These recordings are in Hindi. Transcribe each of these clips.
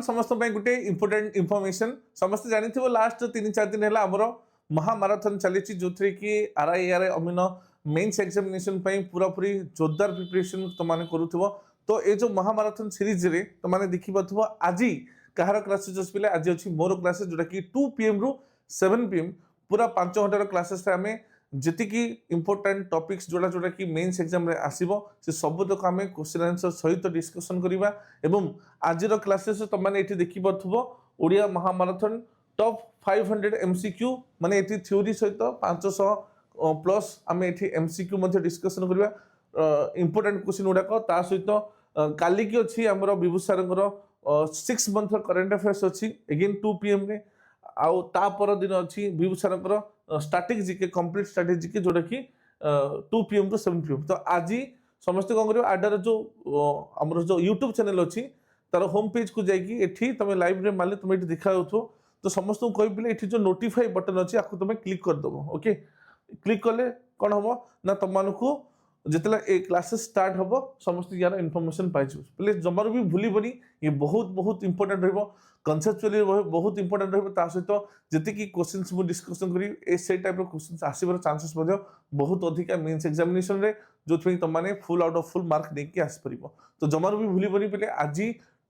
समस्त गोटे इंपोर्टेंट इनफॉरमेशन समस्त जानी लास्ट 3-4 दिन है आमर महामाराथन चली जो थी कि RI अमीन मेन्स एग्जामिनेशन पूरा पूरी जोरदार प्रिपरेशन तुमने करूथबो। तो ये जो महामाराथन सीरीज रे तुमने देखि पाथबो आज कहार क्लासेस अछि आज अछि मोर क्लासेस जोटा कि 2 PM रु 7 PM पूरा 5 घंटार क्लासेस आम जी इंपोर्टेंट टॉपिक्स जोड़ा जोड़ा कि मेन्स एग्जाम रे आसीबो से सब तक आम क्वेश्चन आंसर सहित डिस्कशन करबा। एवं आज क्लासेस तुमने ये देखि पाथबो ओडिया महामाराथन टॉप 500 MCQ माने एठी थ्योरी सहित 500 प्लस आम एठी MCQ मध्ये डिस्कशन करबा इंपोर्टेंट क्वेश्चन गुड़ाक ता सहित काली की अछि हमर विभू सरंकर 6 मंथ करंट अफेयर्स अछि अगेन 2 PM रे आउ ता पर दिन अछि विभू सरंकर static GK complete static GK जोटा कि 2 PM टू 7 PM। तो आज समस्त कौन कर आडर जो हमर जो यूट्यूब चैनल अछि तार होम पेज को जाइए एठी तमे लाइव रे माले तुम एठी देखा होथो। तो समस्त को कहि बिले एठी जो नोटिफाई बटन अछि आकु तुम क्लिक कर दबो। ओके क्लिक कले कौन हम ना तुम मानकु जितला ए क्लासेस स्टार्ट हबो समस्त यार इन्फॉर्मेशन पाइछु प्लीज जमार भी भूलिबनी। ये बहुत बहुत इंपोर्टेंट रहबो कॉन्सेप्चुअली बहुत इंपोर्टेंट रहबो ता सहित जति की क्वेश्चंस मु डिस्कशन करी ए से टाइप रो क्वेश्चंस आसीबर चांसेस मध्ये बहुत अधिक मेंस एग्जामिनेशन रे जो थि तुम माने full out of full mark देके आस परिबो। तो जमार भी भूलिबनी पले आज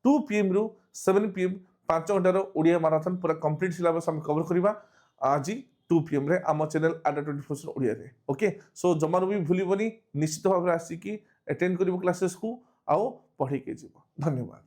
2 PM रु 7 PM 5 घंटार ओडिया मैराथन पूरा कंप्लीट सिलेबस हम कवर करबा आज 2 PM रे आम चैनल आडा 24 ओडिया रे। ओके सो जमार भी भूलिबनी निश्चित भाव आसिकी अटेंड करिवो क्लासेस को आउ पढ़ी के जीवो। धन्यवाद।